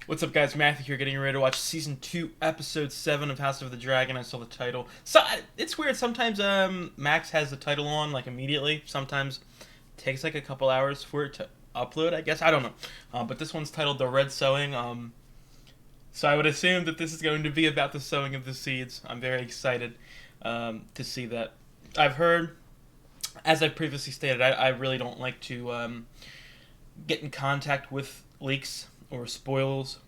What's up, guys? Matthew here, getting ready to watch Season 2, Episode 7 of House of the Dragon. I saw the title. So, it's weird. Sometimes Max has the title on, like, immediately. Sometimes it takes, like, a couple hours for it to upload, I guess. I don't know. But this one's titled The Red Sowing. So I would assume that this is going to be about the sowing of the seeds. I'm very excited to see that. I've heard, as I previously stated, I really don't like to get in contact with leaks or spoils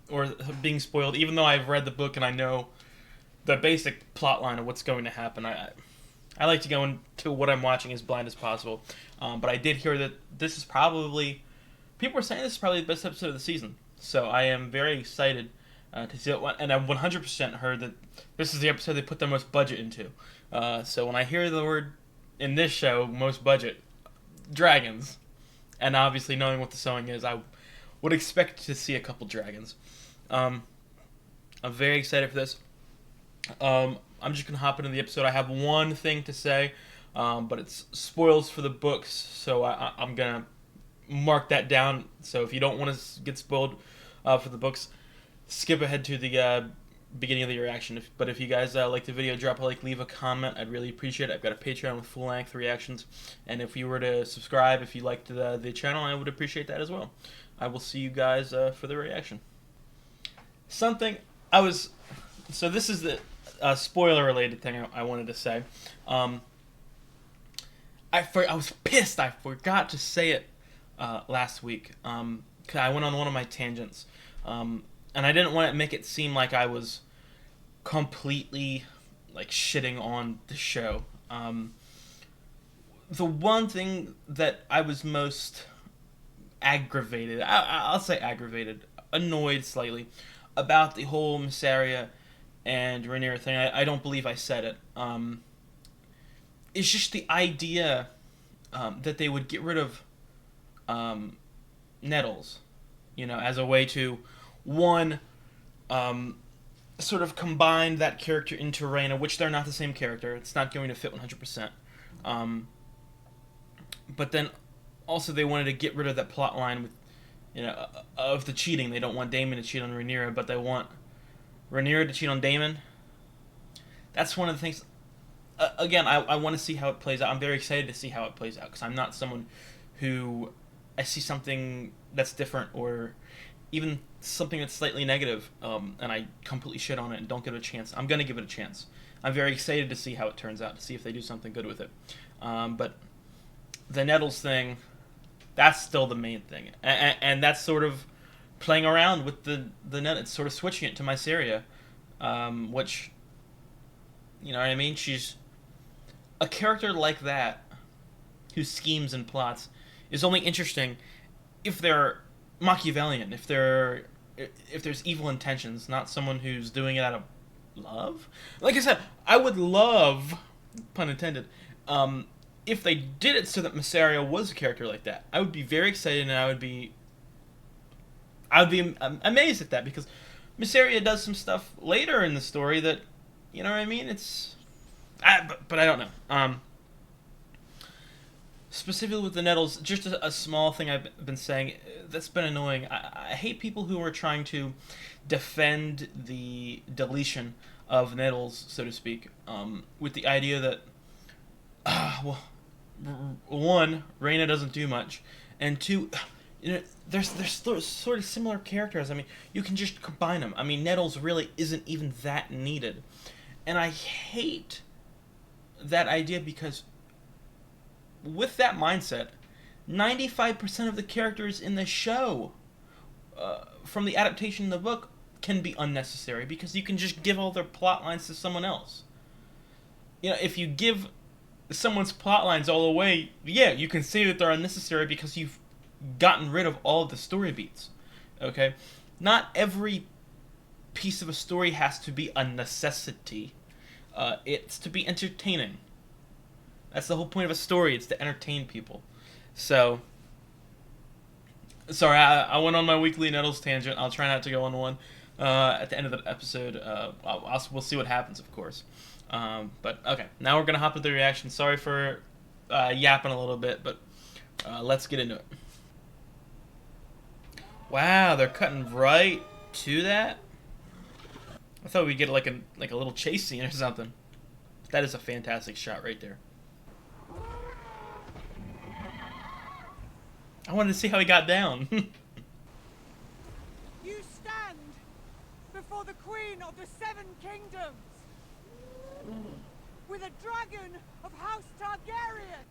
or being spoiled, even though I've read the book and I know the basic plot line of what's going to happen. I like to go into what I'm watching as blind as possible. But I did hear that this is probably, people are saying this is probably the best episode of the season. So I am very excited to see it. And I've 100% heard that this is the episode they put the most budget into. So when I hear the word in this show, most budget, dragons, and obviously knowing what the sewing is, I would expect to see a couple dragons. Um, I'm very excited for this. I'm just gonna hop into the episode. I have one thing to say, but it's spoils for the books, so I'm gonna mark that down. So if you don't want to get spoiled for the books, skip ahead to the beginning of the reaction. But if you guys like the video, drop a like, leave a comment. I'd really appreciate it. I've got a Patreon with full-length reactions, and if you were to subscribe, if you liked the channel, I would appreciate that as well. I will see you guys for the reaction. Something I was... So this is the spoiler-related thing I wanted to say. I was pissed. I forgot to say it last week. 'Cause I went on one of my tangents. And I didn't want to make it seem like I was completely like shitting on the show. The one thing that I was most aggravated, I'll say aggravated, annoyed slightly about the whole Missaria and Rhaenyra thing. I don't believe I said it. It's just the idea that they would get rid of Nettles, as a way to, one, sort of combine that character into Rhaena, which they're not the same character. It's not going to fit 100%. But then also they wanted to get rid of that plot line with, of the cheating. They don't want Daemon to cheat on Rhaenyra, but they want Rhaenyra to cheat on Daemon. That's one of the things. Again, I want to see how it plays out. I'm very excited to see how it plays out because I'm not someone who I see something that's different or even something that's slightly negative, and I completely shit on it and don't give it a chance. I'm going to give it a chance. I'm very excited to see how it turns out, to see if they do something good with it. But the Nettles thing, that's still the main thing. And that's sort of playing around with the net. It's sort of switching it to Mysaria, which, you know what I mean? She's a character like that, who schemes and plots, is only interesting if they're Machiavellian, if there's evil intentions, not someone who's doing it out of love. Like I said, I would love, pun intended, if they did it so that Mysaria was a character like that. I would be very excited, and I would be amazed at that, because Mysaria does some stuff later in the story that, you know what I mean? But I don't know. Specifically with the Nettles, just a small thing I've been saying that's been annoying. I hate people who are trying to defend the deletion of Nettles, so to speak, with the idea that, well, one, Rhaena doesn't do much, and two, there's sort of similar characters. I mean, you can just combine them. I mean, Nettles really isn't even that needed, and I hate that idea because with that mindset, 95% of the characters in the show, from the adaptation in the book, can be unnecessary because you can just give all their plot lines to someone else. If you give someone's plot lines all away, yeah, you can say that they're unnecessary because you've gotten rid of all of the story beats. Okay? Not every piece of a story has to be a necessity. It's to be entertaining. That's the whole point of a story. It's to entertain people. So, sorry, I went on my weekly Nettles tangent. I'll try not to go on one at the end of the episode. We'll see what happens, of course. But, okay, now we're going to hop into the reaction. Sorry for yapping a little bit, but let's get into it. Wow, they're cutting right to that. I thought we'd get like a little chase scene or something. That is a fantastic shot right there. I wanted to see how he got down. You stand before the Queen of the Seven Kingdoms with a dragon of House Targaryen.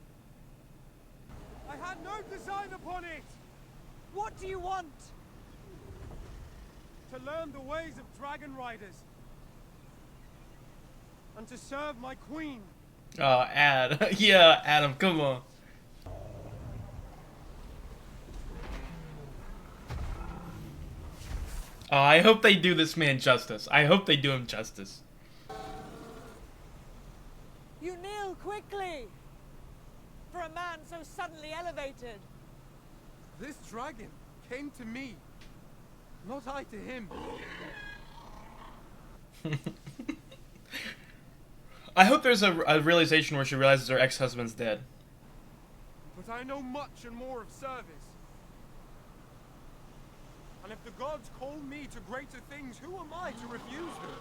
I had no design upon it! What do you want? To learn the ways of dragon riders. And to serve my queen. Oh, yeah, Adam, come on. Oh, I hope they do this man justice. I hope they do him justice. You kneel quickly for a man so suddenly elevated. This dragon came to me, not I to him. I hope there's a realization where she realizes her ex-husband's dead. But I know much and more of service. And if the gods call me to greater things, who am I to refuse them?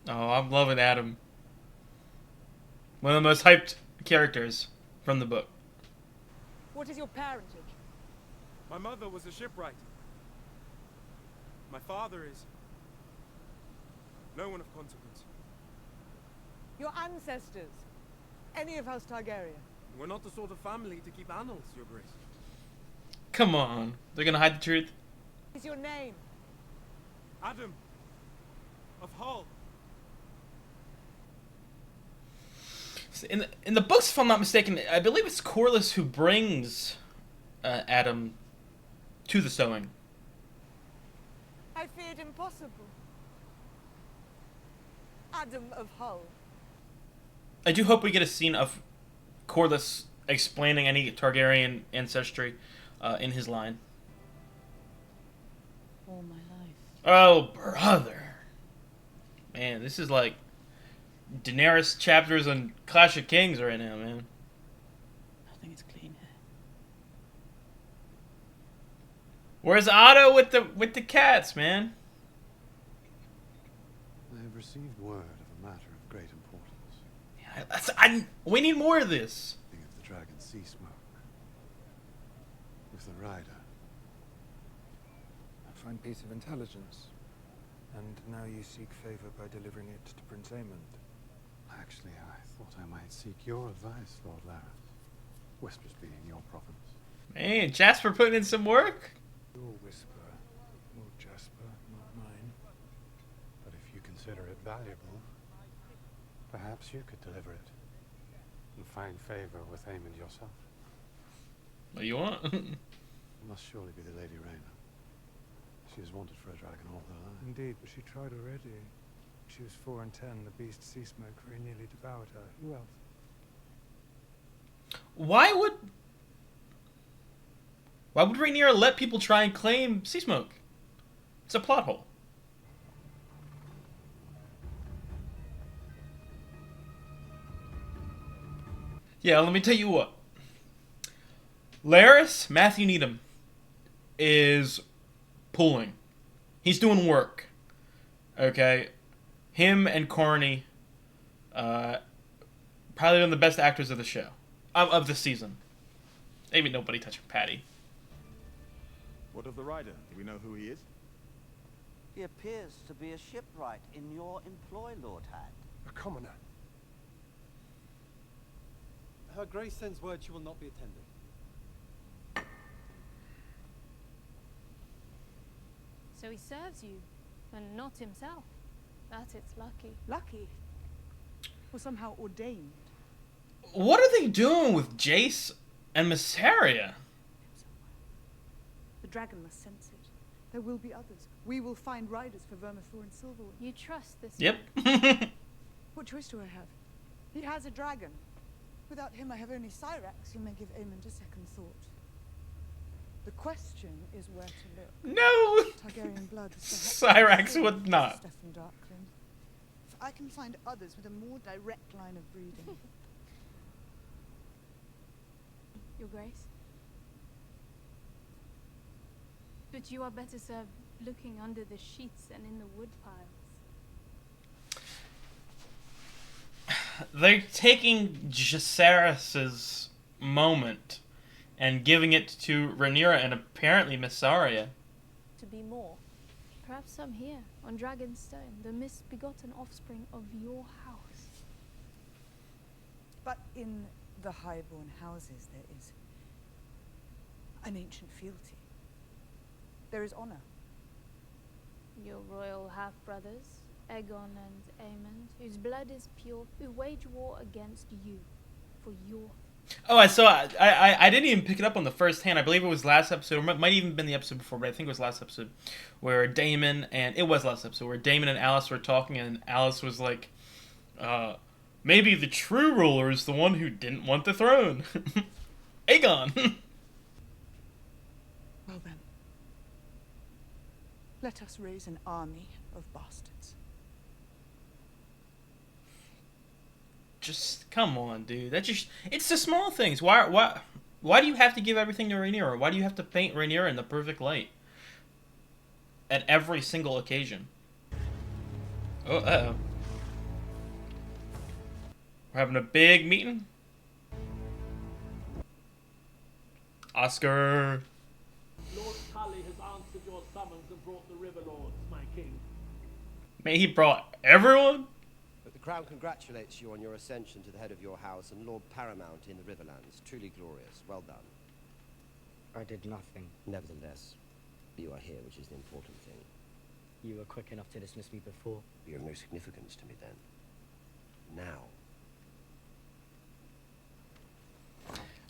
Oh, I'm loving Adam. One of the most hyped characters from the book. What is your parentage? My mother was a shipwright. My father is no one of consequence. Your ancestors? Any of House Targaryen? We're not the sort of family to keep annals, Your Grace. Come on. They're gonna hide the truth? What is your name? Adam of Hull. In the books, if I'm not mistaken, I believe it's Corlys who brings Adam to the Sowing. I feared impossible. Adam of Hull. I do hope we get a scene of Corlys explaining any Targaryen ancestry in his line. All my life. Oh, brother. Man, this is like Daenerys chapters on Clash of Kings right now, man. Nothing is clean here. Where's Otto with the cats, man? I have received word of a matter of great importance. Yeah, we need more of this. Think of the dragon sea smoke. With the rider. I find piece of intelligence. And now you seek favor by delivering it to Prince Aemond. Actually, I thought I might seek your advice, Lord Lareth. Whispers being your province. Man, Jasper putting in some work. Your whisper, Lord Jasper, not mine. But if you consider it valuable, perhaps you could deliver it. And find favor with Aemond yourself. What do you want? It must surely be the Lady Rhaena. She is wanted for a dragon all her life. Indeed, but she tried already. She was 4 and 10, the beast sea smoke very nearly devoured her. Who else? Why would Rhaenyra let people try and claim sea smoke? It's a plot hole. Yeah, let me tell you what. Larys, Matthew Needham, is pulling. He's doing work. Okay? Him and Corny, probably one of the best actors of the show. Of the season. Maybe nobody touching Patty. What of the rider? Do we know who he is? He appears to be a shipwright in your employ, Lord Hand. A commoner. Her Grace sends word she will not be attending. So he serves you, and not himself. That it's lucky. Lucky? Or somehow ordained? What are they doing with Jace and Mysaria? The dragon must sense it. There will be others. We will find riders for Vermithor and Silverwood. You trust this Yep. man? What choice do I have? He has a dragon. Without him, I have only Cyrax, who may give Aemond a second thought. The question is where to look. No! Targaryen blood is Cyrax would not. Stefan Darkling. If I can find others with a more direct line of breeding. Your Grace? But you are better served looking under the sheets and in the wood piles. They're taking Jacaerys's moment and giving it to Rhaenyra and apparently Missaria. To be more. Perhaps some here, on Dragonstone, the misbegotten offspring of your house. But in the highborn houses there is an ancient fealty. There is honor. Your royal half-brothers, Aegon and Aemond, whose blood is pure, who wage war against you, for your... Oh, I saw. I didn't even pick it up on the first hand. I believe it was last episode, or it might even been the episode before, but I think it was last episode, where Daemon and Alice were talking, and Alice was like, maybe the true ruler is the one who didn't want the throne. Aegon. Well then, let us raise an army of bastards. Just come on, dude. It's the small things. Why do you have to give everything to Rhaenyra? Why do you have to paint Rhaenyra in the perfect light at every single occasion? Oh, uh-oh. We're having a big meeting. Oscar. Lord Tully has answered your summons and brought the River Lords, my king. Man, he brought everyone? But the Crown congratulates you on your ascension to the head of your house and Lord Paramount in the Riverlands. Truly glorious. Well done. I did nothing. Nevertheless, you are here, which is the important thing. You were quick enough to dismiss me before. You're of no significance to me then. Now.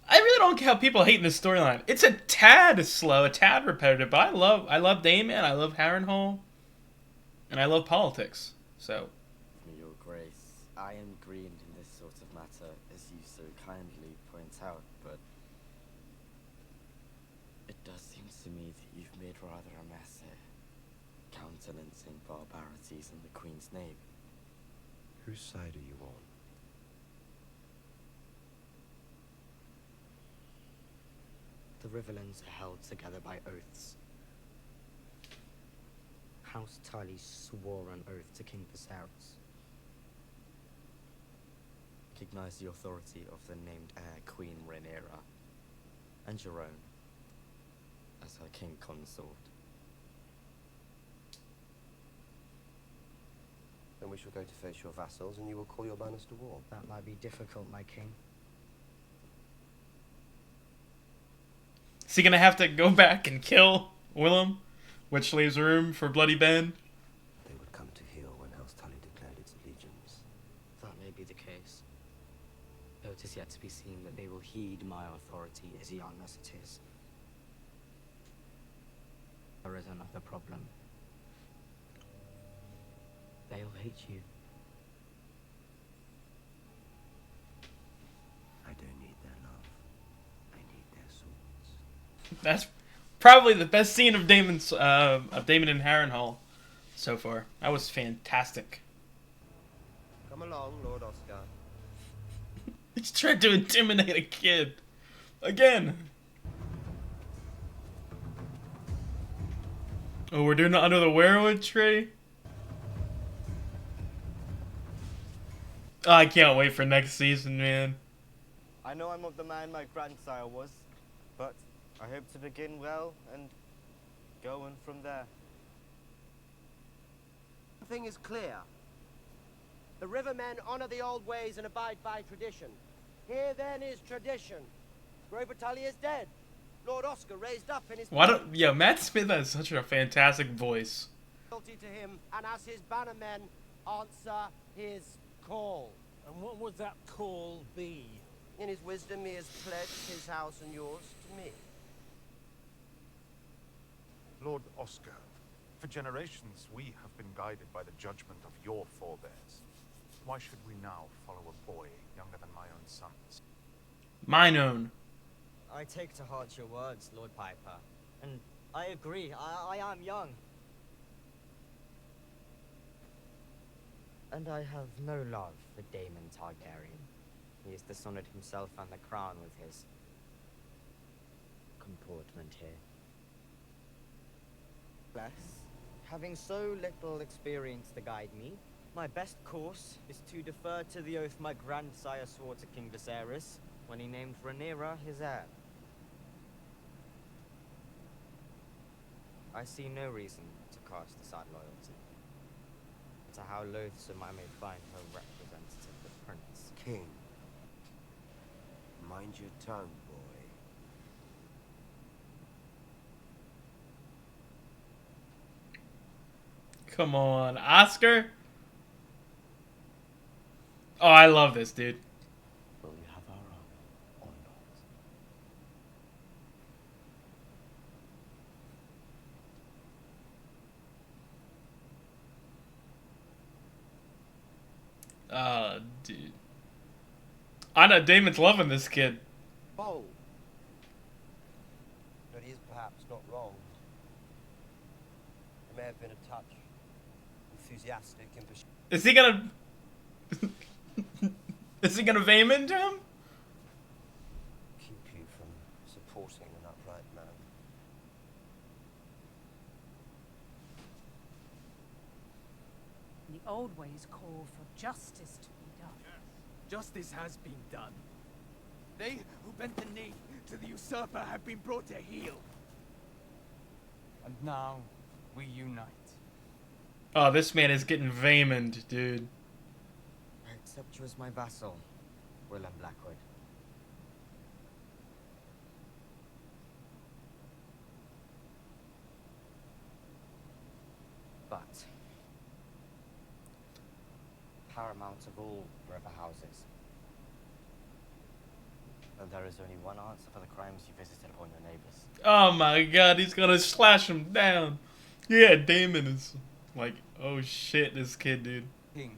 I really don't get how people hate this storyline. It's a tad slow, a tad repetitive, but I love Daemon, I love Harrenhal, and I love politics. So, Your Grace, I am green in this sort of matter, as you so kindly point out, but it does seem to me that you've made rather a mess here, countenancing barbarities in the Queen's name. Whose side are you on? The Riverlands are held together by oaths. House Tully swore an oath to King Viserys. Recognize the authority of the named heir Queen Rhaenyra, and your own, as her king consort. Then we shall go to face your vassals and you will call your banners to war. That might be difficult, my king. is he gonna have to go back and kill Willem, which leaves room for Bloody Ben? They would come to heel when House Tully declared its allegiance. That may be the case. Though it is yet to be seen that they will heed my authority, as young as it is. There is another problem. They'll hate you. I don't need their love. I need their swords. That's probably the best scene of Daemon and Harrenhal so far. That was fantastic. Come along, Lord Oscar. He's trying to intimidate a kid. Again. Oh, we're doing it under the werewood tree? Oh, I can't wait for next season, man. I know I'm not the man my grandsire was, but I hope to begin well and go on from there. One thing is clear. The Rivermen honor the old ways and abide by tradition. Here then is tradition. Grover Tully is dead. Lord Oscar raised up in his... Matt Smith has such a fantastic voice. ...loyalty to him, and as his bannermen, answer his call. And what would that call be? In his wisdom, he has pledged his house and yours to me. Lord Oscar, for generations we have been guided by the judgment of your forebears. Why should we now follow a boy younger than my own sons? Mine own. I take to heart your words, Lord Piper, and I agree, I am young. And I have no love for Daemon Targaryen. He has dishonored himself and the crown with his comportment here. Having so little experience to guide me, my best course is to defer to the oath my grandsire swore to King Viserys when he named Rhaenyra his heir. I see no reason to cast aside loyalty, no matter how loathsome I may find her representative, the prince. King, mind your tongue, boy. Come on, Oscar. Oh, I love this, dude. Will we have our own or not? Oh, dude. I know Damon's loving this kid. Bold. But he is perhaps not wrong. He may have been a touch enthusiastic and Is he gonna... Is he gonna vame into him? keep you from supporting an upright man. The old ways call for justice to be done. Justice has been done. They who bent the knee to the usurper have been brought to heel. And now, we unite. Oh, this man is getting vamened, dude. I accept you as my vassal, Willem Blackwood. But paramount of all river houses, and there is only one answer for the crimes you visited upon your neighbors. Oh my god, he's gonna slash him down. Yeah, Damon is like, oh shit, this kid, dude. King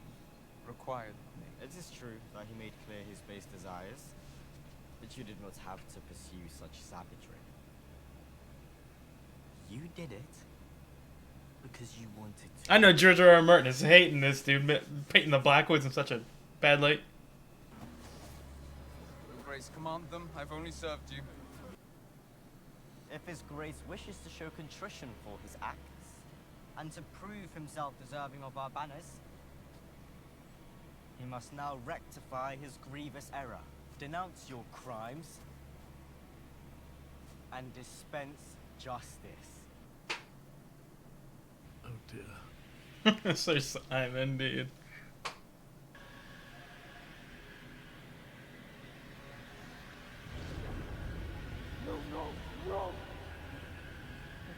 required me. It is true that he made clear his base desires, but you did not have to pursue such savagery. You did it because you wanted to. I know George R. R. Martin is hating this, dude, painting the Blackwoods in such a bad light. Will Grace command them? I've only served you. If His Grace wishes to show contrition for his acts, and to prove himself deserving of our banners, he must now rectify his grievous error, denounce your crimes, and dispense justice. Oh dear. So Simon, dude. No, wrong.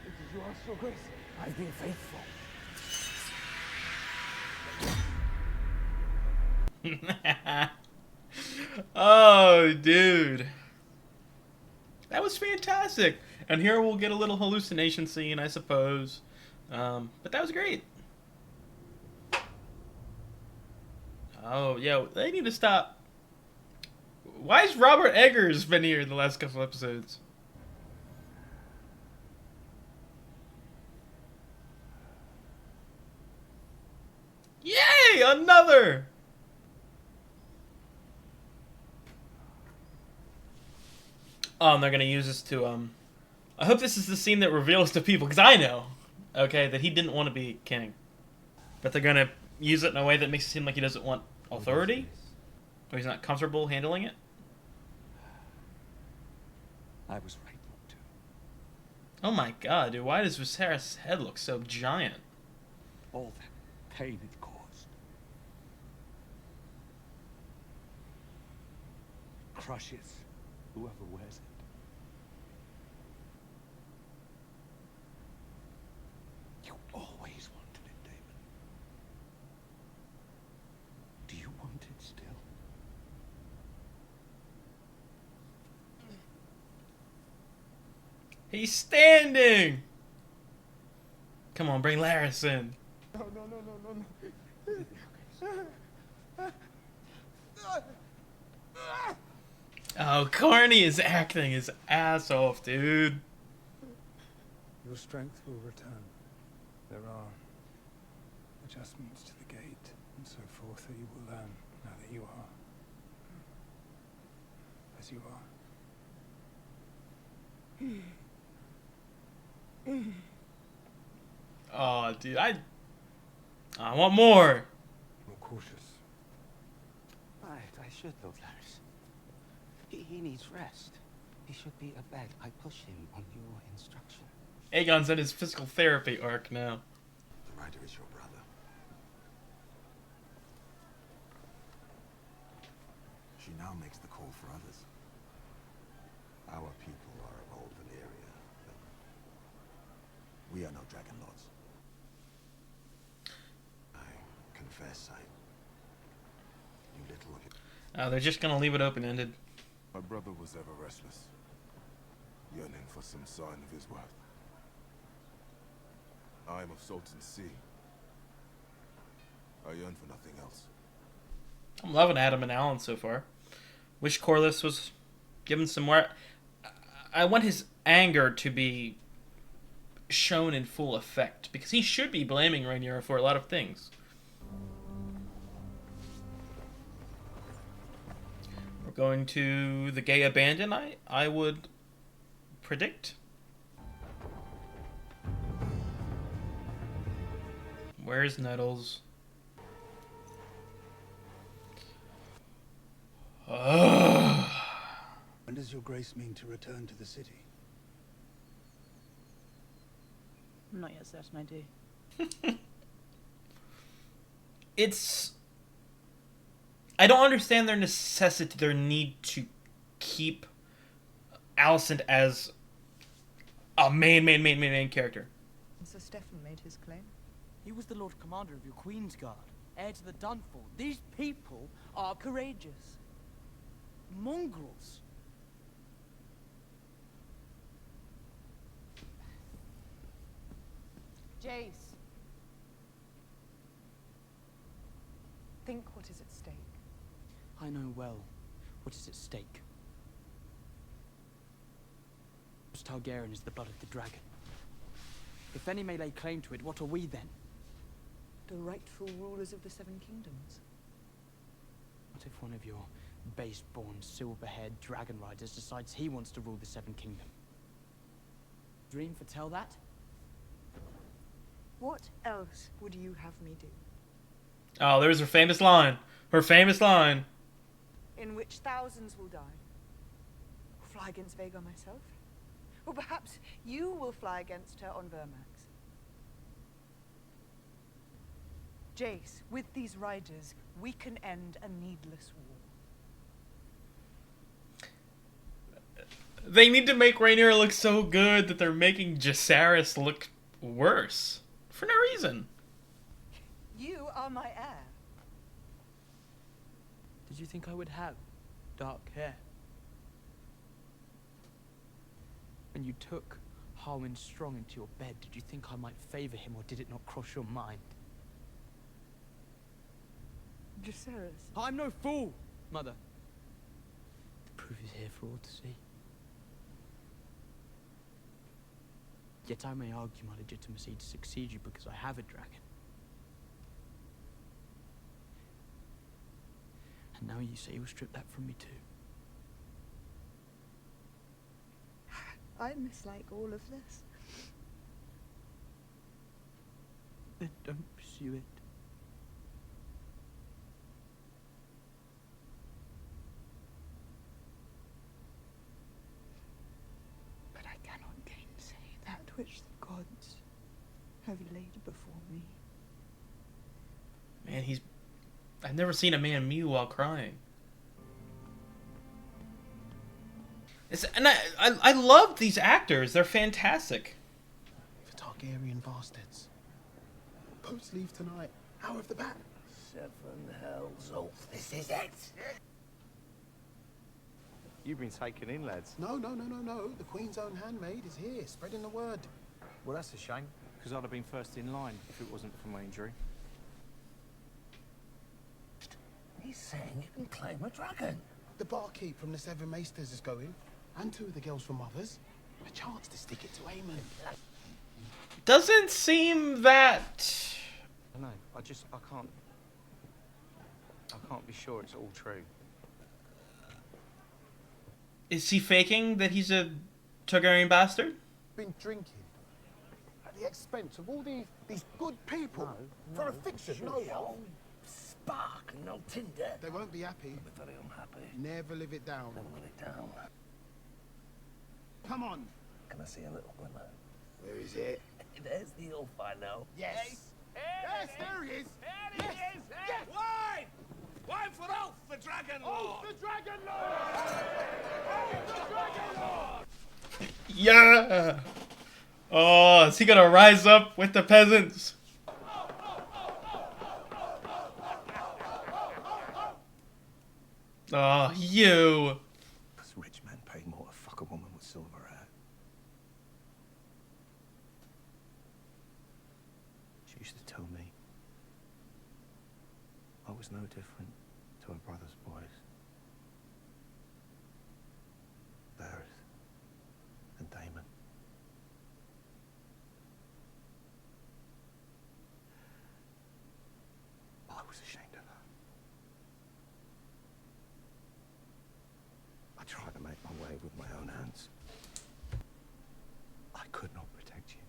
It is you ask for grace. I've been faithful. Oh, dude. That was fantastic. And here we'll get a little hallucination scene, I suppose. But that was great. Oh, yeah, they need to stop. Why has Robert Eggers been here in the last couple episodes? Yay! Another! Oh, and they're gonna use this to, I hope this is the scene that reveals to people, because I know, okay, that he didn't want to be king. But they're gonna use it in a way that makes it seem like he doesn't want authority? Or he's not comfortable handling it? I was right not to. Oh my god, dude, why does Viserys' head look so giant? All that pain it caused. Crushes whoever wears it. You always wanted it, Damon. Do you want it still? He's standing! Come on, bring Larys in. No. Oh, Carney is acting his ass off, dude. Your strength will return. There are adjustments to the gate and so forth that you will learn now that you are as you are. Aw, dude, I want more. More cautious. Right, I should, Lord Laris. He needs rest. He should be abed. I push him on your instruction. Aegon's in his physical therapy arc now. The rider is your brother. She now makes the call for others. Our people are of old Valyria. We are no dragon lords. I confess, I knew little of it. They're just gonna leave it open-ended. My brother was ever restless, yearning for some sign of his worth. I am of Sultan's Sea. I yearn for nothing else. I'm loving Adam and Alan so far. Wish Corlys was given some more. I want his anger to be shown in full effect, because he should be blaming Rhaenyra for a lot of things. We're going to the gay abandon, I would predict. Where's Nettles? When does your grace mean to return to the city? I'm not yet certain I do. It's... I don't understand their necessity, their need to keep Alicent as a main character. So Stefan made his claim? He was the Lord Commander of your Queen's Guard, heir to the Dunfall. These people are courageous. Mongrels. Jace. Think what is at stake. I know well what is at stake. Targaryen is the blood of the dragon. If any may lay claim to it, what are we then? The rightful rulers of the Seven Kingdoms. What if one of your base-born, silver-haired dragon riders decides he wants to rule the Seven Kingdom? Dream foretell that? What else would you have me do? Oh, there's her famous line. Her famous line. In which thousands will die. Fly against Vhagar myself? Or perhaps you will fly against her on Vermax. Jace, with these riders, we can end a needless war. They need to make Rhaenyra look so good that they're making Jacaerys look worse. For no reason. You are my heir. Did you think I would have dark hair? When you took Harwin Strong into your bed, did you think I might favor him, or did it not cross your mind? Jacaerys. I'm no fool, Mother. The proof is here for all to see. Yet I may argue my legitimacy to succeed you because I have a dragon. And now you say you'll strip that from me too. I mislike all of this. Then don't pursue it. But I cannot gainsay that which the gods have laid before me. Man, I've never seen a man mew while crying. And I love these actors. They're fantastic. The Targaryen bastards. Boats leave tonight. Hour of the bat. 7 hells oath. This is it. You've been taken in, lads. No. The Queen's own handmaid is here, spreading the word. Well, that's a shame, because I'd have been first in line if it wasn't for my injury. He's saying you can claim a dragon. The barkeep from the Seven Maesters is going, and 2 of the girls from Mothers. A chance to stick it to Aemon. Doesn't seem that... No, I can't be sure it's all true. Is he faking that he's a Targaryen bastard? Been drinking. the expense of all these good people for a fiction. No. Spark and no tinder. They won't be happy. They'll be very unhappy. Never live it down. Never live it down. Come on. Can I see a little glimmer? Where is it? There's the elf I know. Yes. Yes, there he is. There he is. Yes. Wine! Wine for Ulf, the Dragon Lord! Ulf, the Dragon Lord! Ulf, the Dragon Lord! Yeah! Oh, is he gonna rise up with the peasants? Oh, you! Because rich men pay more to fuck a woman with silver hair. She used to tell me I was no different to her brother's boys. Varys and Damon. I was ashamed of her. I tried to make my way with my own hands. I could not protect you.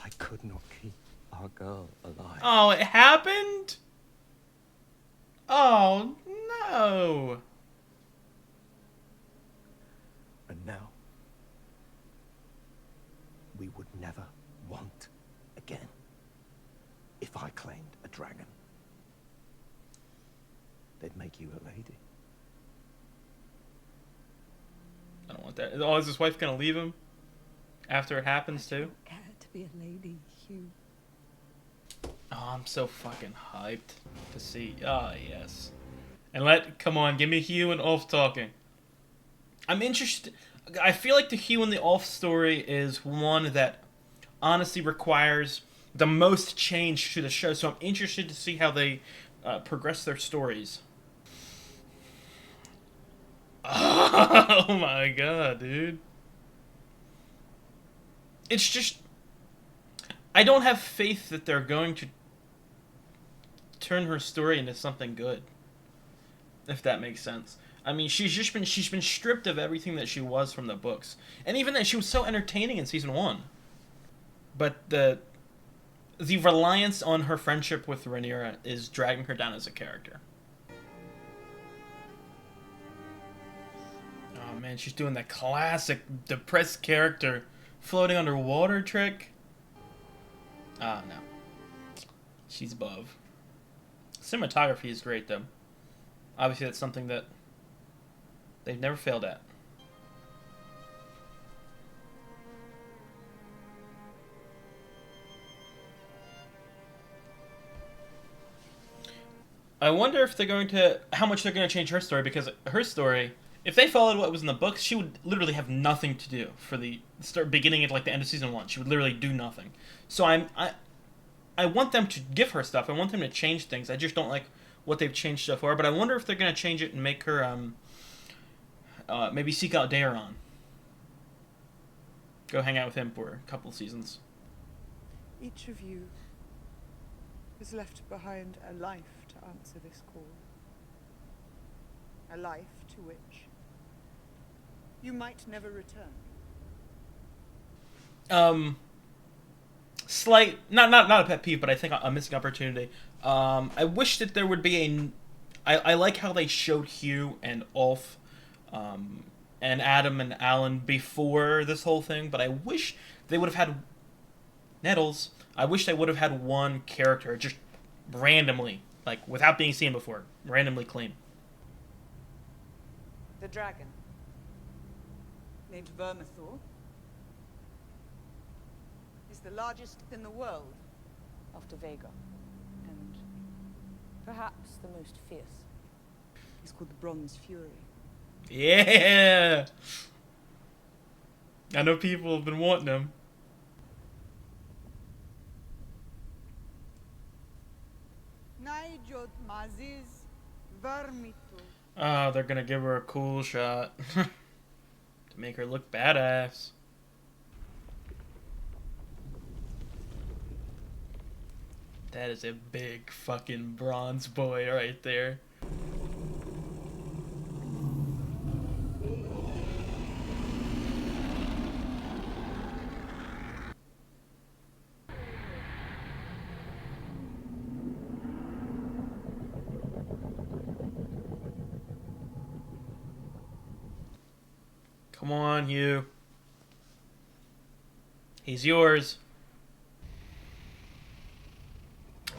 I could not keep our girl alive. Oh, it happened? Oh, no. And now, we would never want again if I claimed a dragon. They'd make you a lady. I don't want that. Oh, is his wife gonna leave him? After it happens, too? Care to be a lady, Hugh. Oh, I'm so fucking hyped to see. Oh, yes. And come on, give me Hugh and Ulf talking. I'm interested. I feel like the Hugh and the Ulf story is one that honestly requires the most change to the show. So I'm interested to see how they progress their stories. Oh my god, dude. It's just... I don't have faith that they're going to turn her story into something good. If that makes sense. I mean, she's been stripped of everything that she was from the books. And even that she was so entertaining in season 1. But the reliance on her friendship with Rhaenyra is dragging her down as a character. Oh man, she's doing that classic depressed character floating underwater trick. Ah, no. She's above. Cinematography is great, though. Obviously, that's something that they've never failed at. I wonder if they're going to... how much they're going to change her story, because her story... if they followed what was in the books, she would literally have nothing to do for the beginning at like the end of season 1. She would literally do nothing. So I want them to give her stuff. I want them to change things. I just don't like what they've changed so far. But I wonder if they're going to change it and make her maybe seek out Daeron. Go hang out with him for a couple seasons. Each of you has left behind a life to answer this call. A life to which you might never return. Slight, not a pet peeve, but I think a missing opportunity. I wish that there would be I like how they showed Hugh and Ulf, and Adam and Alan before this whole thing, but I wish they would have had Nettles. I wish they would have had one character just randomly, like without being seen before, randomly clean. The dragon, named Vermithor, is the largest in the world after Vhagar, and perhaps the most fierce. He's called the Bronze Fury. Yeah! I know people have been wanting him. Naijot Maziz Vermithor. Oh, they're gonna give her a cool shot. To make her look badass. That is a big fucking bronze boy right there. Come on, Hugh. He's yours.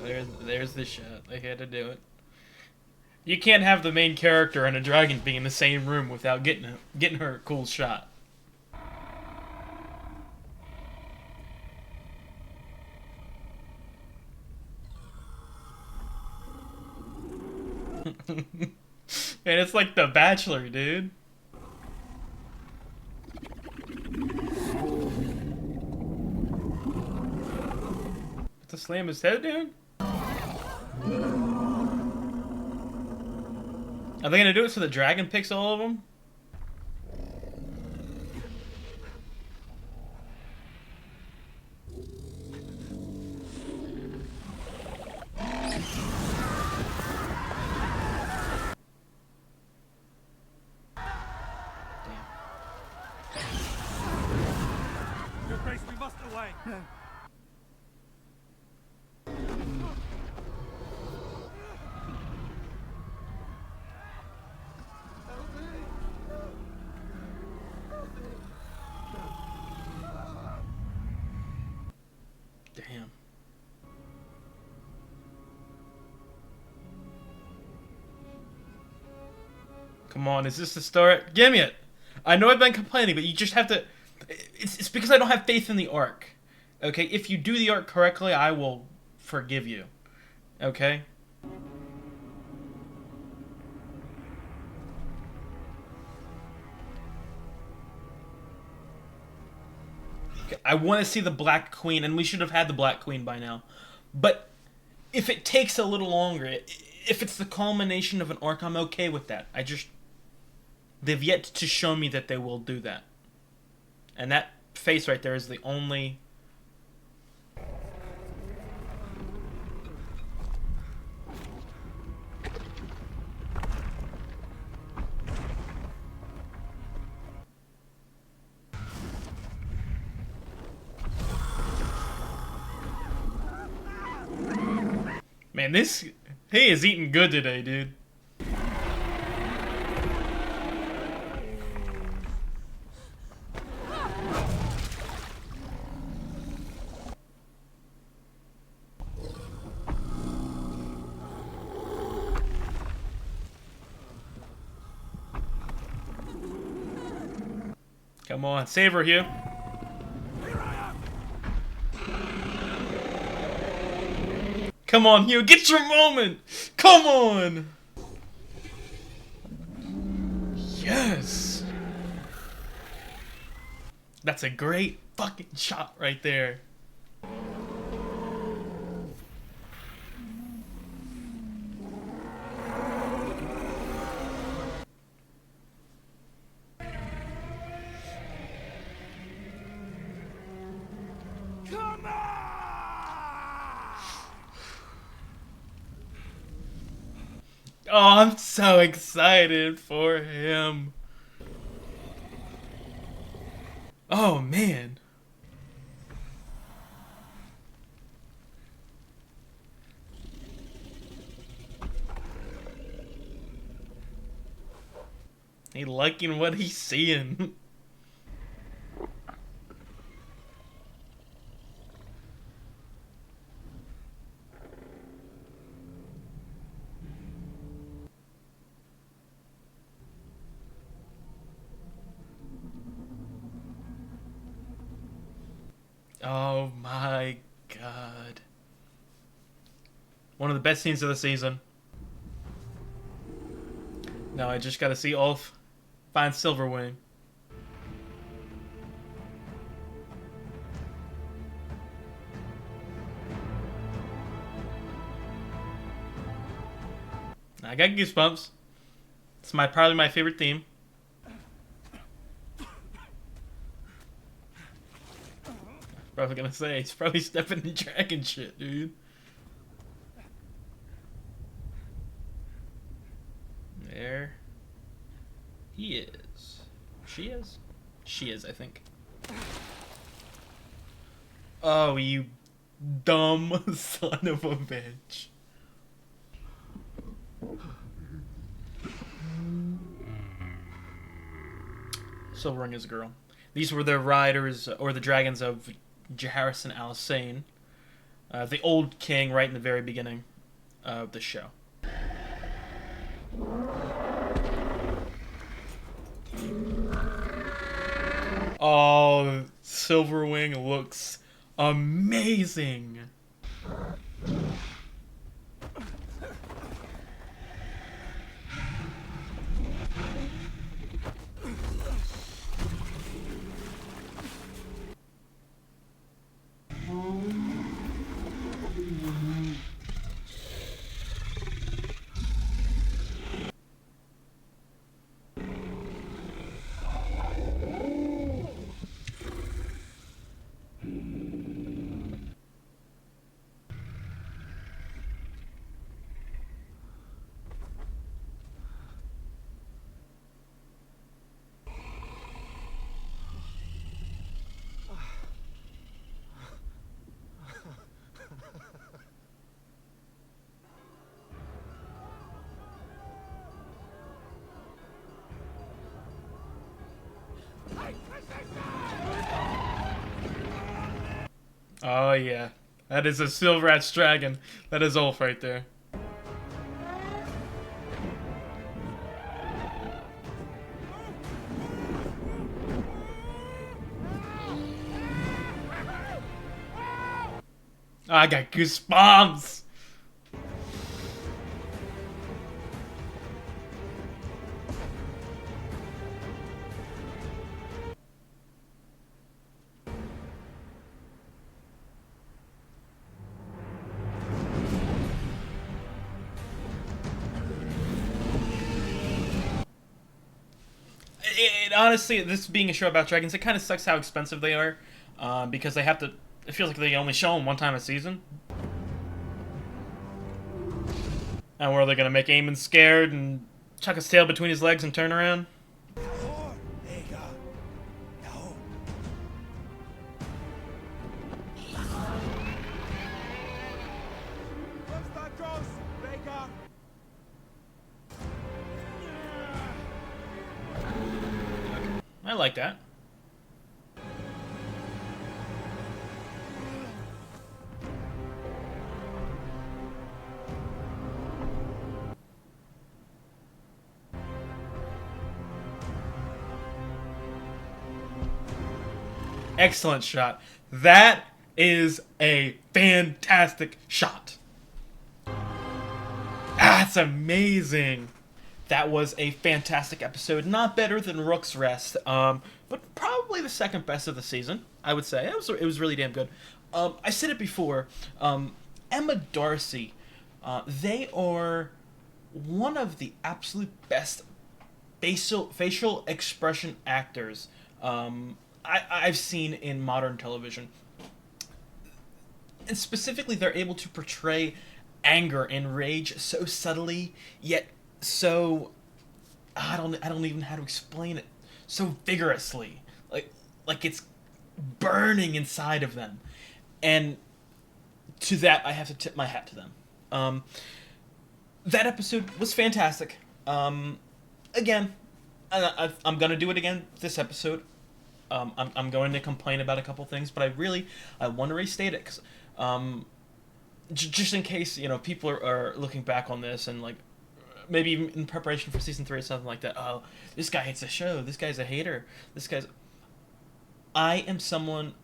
There's the shot. I had to do it. You can't have the main character and a dragon be in the same room without getting her a cool shot. And it's like The Bachelor, dude. To slam his head, dude? Are they gonna do it so the dragon picks all of them? Your Grace, we must away. Damn. Come on, is this the start? Give me it! I know I've been complaining, but you just have to... It's because I don't have faith in the arc. Okay? If you do the arc correctly, I will forgive you. Okay? I want to see the Black Queen, and we should have had the Black Queen by now. But if it takes a little longer, if it's the culmination of an arc, I'm okay with that. They've yet to show me that they will do that. And that face right there is the only... Man, he is eating good today, dude. Come on, save her, Hugh. Come on, Hugh, get your moment! Come on! Yes! That's a great fucking shot right there. Come on! Oh, I'm so excited for him. Oh, man. He liking what he's seeing. Oh my god. One of the best scenes of the season. Now I just gotta see Ulf find Silverwing. I got goosebumps. It's probably my favorite theme. Probably gonna say he's probably stepping in dragon shit, dude. There he is. She is? She is, I think. Oh, you dumb son of a bitch. Silverwing is a girl. These were the riders, or the dragons of Jaharis and Alisane, the old king right in the very beginning of the show. Oh, Silverwing looks amazing. Oh yeah, that is a Silverat's dragon. That is Ulf right there. I got goosebumps. Honestly, this being a show about dragons, it kind of sucks how expensive they are, because they have to. It feels like they only show them one time a season. And where are they gonna make Aemon scared and chuck his tail between his legs and turn around? I like that. Excellent shot. That is a fantastic shot. That's amazing. That was a fantastic episode. Not better than Rook's Rest, but probably the second best of the season, I would say. It was really damn good. I said it before. Emma Darcy, they are one of the absolute best facial expression actors I've seen in modern television. And specifically, they're able to portray anger and rage so subtly, yet so I don't even know how to explain it. So vigorously, like it's burning inside of them, and to that I have to tip my hat to them. That episode was fantastic. Again, I'm gonna do it again this episode. I'm going to complain about a couple things, but I want to restate it because just in case people are looking back on this and like maybe even in preparation for season 3 or something like that. Oh, this guy hates the show. This guy's a hater. I am someone,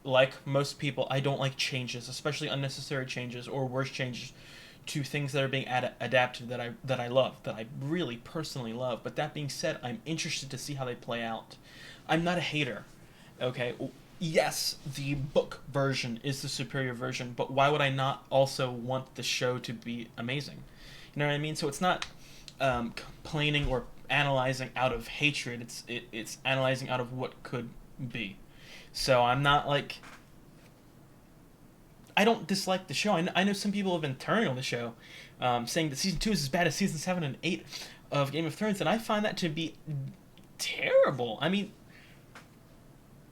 like most people, I don't like changes, especially unnecessary changes or worse changes to things that are being adapted that I love, that I really personally love. But that being said, I'm interested to see how they play out. I'm not a hater, okay? Yes, the book version is the superior version, but why would I not also want the show to be amazing? You know what I mean? So it's not complaining or analyzing out of hatred. It's analyzing out of what could be. So I'm not like... I don't dislike the show. I know some people have been turning on the show, saying that season 2 is as bad as season 7 and 8 of Game of Thrones, and I find that to be terrible. I mean,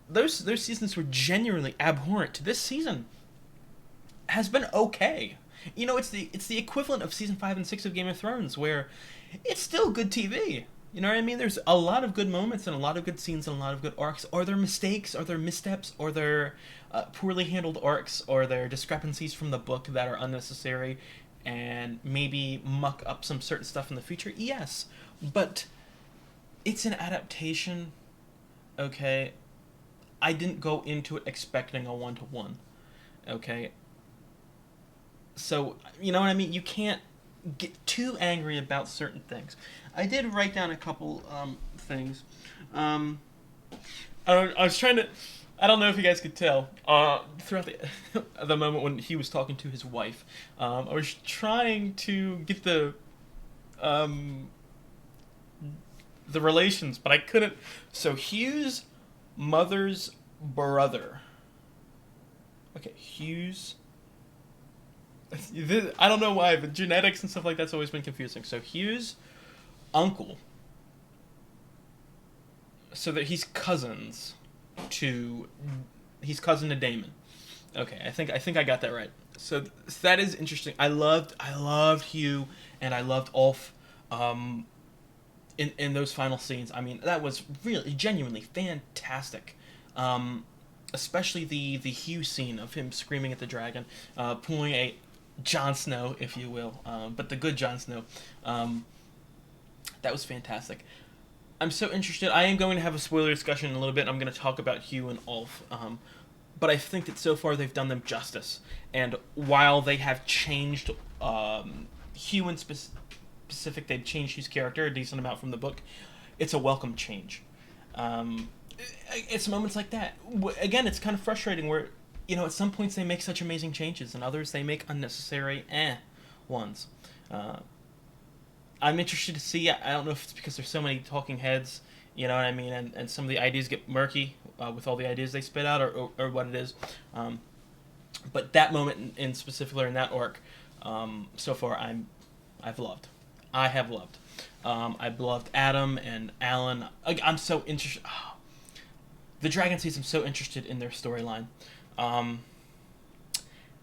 those seasons were genuinely abhorrent. This season has been okay. It's the equivalent of season 5 and 6 of Game of Thrones, where it's still good TV. You know what I mean? There's a lot of good moments and a lot of good scenes and a lot of good arcs. Are there mistakes? Are there missteps? Are there poorly handled arcs? Are there discrepancies from the book that are unnecessary and maybe muck up some certain stuff in the future? Yes, but it's an adaptation, okay? I didn't go into it expecting a one-to-one, okay? So, you know what I mean? You can't get too angry about certain things. I did write down a couple things. I was trying to... I don't know if you guys could tell. Throughout the moment when he was talking to his wife, I was trying to get the relations, but I couldn't. So Hugh's mother's brother. Okay, Hugh's... I don't know why, but genetics and stuff like that's always been confusing. So Hugh's uncle, so that he's cousin to Damon. Okay, I think I got that right. So that is interesting. I loved Hugh and I loved Ulf in those final scenes. I mean, that was really genuinely fantastic. Especially the Hugh scene of him screaming at the dragon, pulling a Jon Snow, if you will, but the good Jon Snow. That was fantastic. I'm so interested. I am going to have a spoiler discussion in a little bit. I'm going to talk about Hugh and Ulf. But I think that so far they've done them justice. And while they have changed Hugh in specific, they've changed his character a decent amount from the book. It's a welcome change. It's moments like that. Again, it's kind of frustrating where, you know, at some points they make such amazing changes, and others they make unnecessary ones. I'm interested to see. I don't know if it's because there's so many talking heads, you know what I mean, and some of the ideas get murky with all the ideas they spit out, or what it is. But that moment in particular in that arc, so far I've loved. I have loved. I've loved Adam and Alan. I'm so interested. Oh, the Dragon Seeds, I'm so interested in their storyline.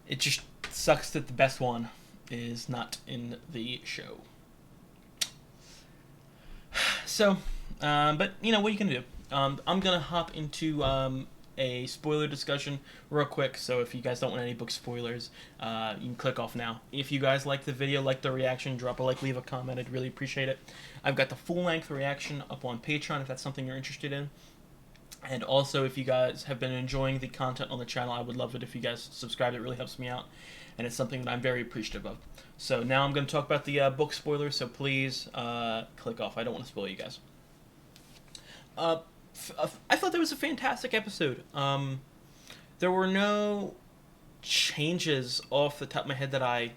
It just sucks that the best one is not in the show. So, but you know what you can do. I'm gonna hop into a spoiler discussion real quick. So if you guys don't want any book spoilers, you can click off now. If you guys like the video, like the reaction, drop a like, leave a comment. I'd really appreciate it. I've got the full-length reaction up on Patreon if that's something you're interested in. And also, if you guys have been enjoying the content on the channel, I would love it if you guys subscribe. It really helps me out, and it's something that I'm very appreciative of. So now I'm going to talk about the book spoilers, so please click off. I don't want to spoil you guys. I thought that was a fantastic episode. There were no changes off the top of my head that I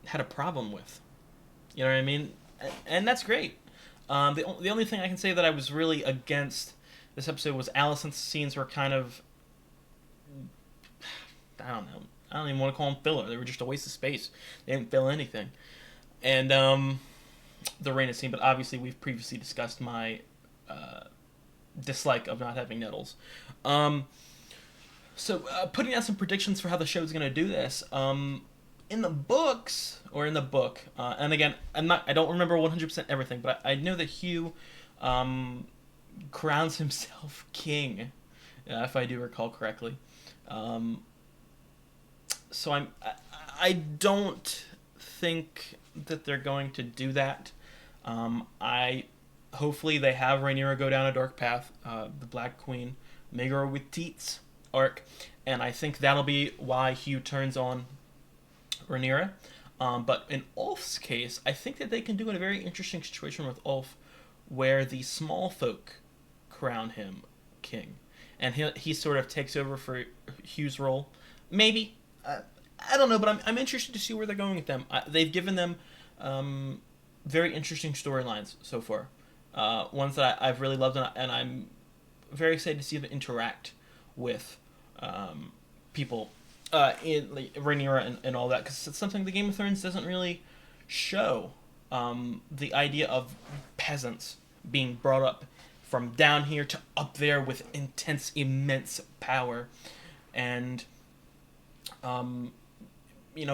had a problem with. You know what I mean? And that's great. The only thing I can say that I was really against this episode was Alicent's scenes were kind of... I don't know. I don't even want to call them filler. They were just a waste of space. They didn't fill anything. And the Rhaena scene, but obviously we've previously discussed my dislike of not having Nettles. So putting out some predictions for how the show's going to do this. In the books, or in the book, and again, I don't remember 100% everything, but I know that Hugh crowns himself king, if I do recall correctly. So I don't think that they're going to do that. Hopefully they have Rhaenyra go down a dark path, the Black Queen, Megara with Teats arc, and I think that'll be why Hugh turns on Rhaenyra. But in Ulf's case, I think that they can do a very interesting situation with Ulf, where the small folk crown him king, and he sort of takes over for Hugh's role. Maybe. I don't know, but I'm interested to see where they're going with them. They've given them very interesting storylines so far. Ones that I've really loved, and I'm very excited to see them interact with people in like, Rhaenyra and all that, because it's something the Game of Thrones doesn't really show. The idea of peasants being brought up from down here to up there with intense, immense power, and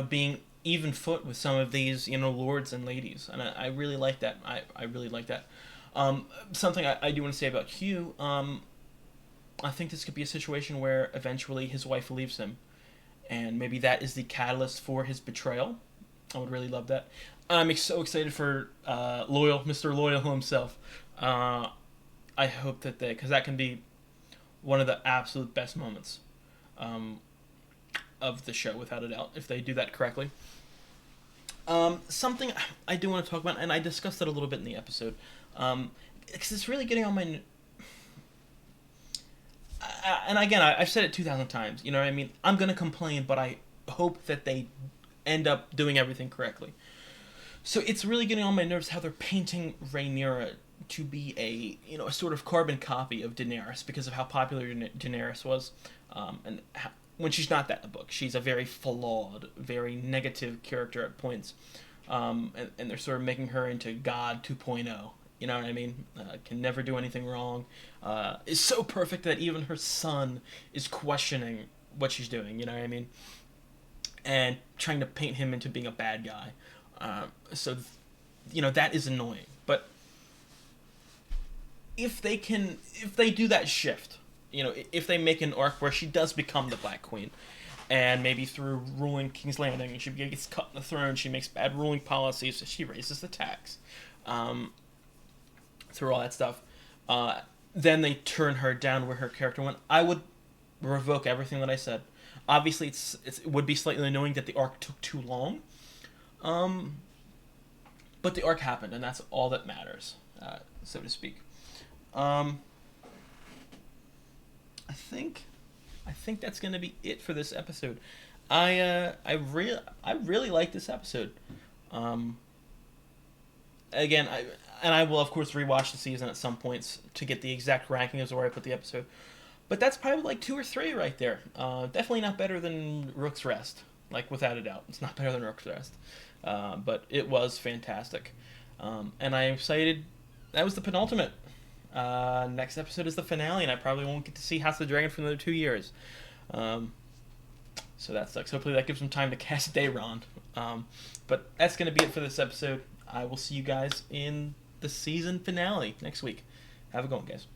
being even foot with some of these, lords and ladies, and I really like that. I really like that. Something I do want to say about Hugh. I think this could be a situation where eventually his wife leaves him, and maybe that is the catalyst for his betrayal. I would really love that. I'm so excited for Mr. Loyal himself. I hope that because that can be one of the absolute best moments of the show, without a doubt, if they do that correctly. Something I do want to talk about, and I discussed it a little bit in the episode, because it's really getting on my... and again, I've said it 2,000 times, you know what I mean? I'm going to complain, but I hope that they end up doing everything correctly. So it's really getting on my nerves how they're painting Rhaenyra to be a sort of carbon copy of Daenerys because of how popular Daenerys was, and when she's not that in the book, she's a very flawed, very negative character at points, and they're sort of making her into God 2.0. You know what I mean? Can never do anything wrong. Is so perfect that even her son is questioning what she's doing. You know what I mean? And trying to paint him into being a bad guy. So that is annoying. But if they do that shift, if they make an arc where she does become the Black Queen, and maybe through ruling King's Landing, she gets cut in the throne, she makes bad ruling policies, she raises the tax, through all that stuff, then they turn her down where her character went. I would revoke everything that I said. Obviously, it would be slightly annoying that the arc took too long, but the arc happened, and that's all that matters, so to speak. I think that's gonna be it for this episode. I really like this episode. Again, I will of course rewatch the season at some points to get the exact ranking of where I put the episode. But that's probably like 2 or 3 right there. Definitely not better than Rook's Rest, like without a doubt. It's not better than Rook's Rest, but it was fantastic, and I'm excited. That was the penultimate. Next episode is the finale, and I probably won't get to see House of the Dragon for another 2 years. So that sucks. Hopefully that gives them time to cast Daeron. But that's going to be it for this episode. I will see you guys in the season finale next week. Have a good one, guys.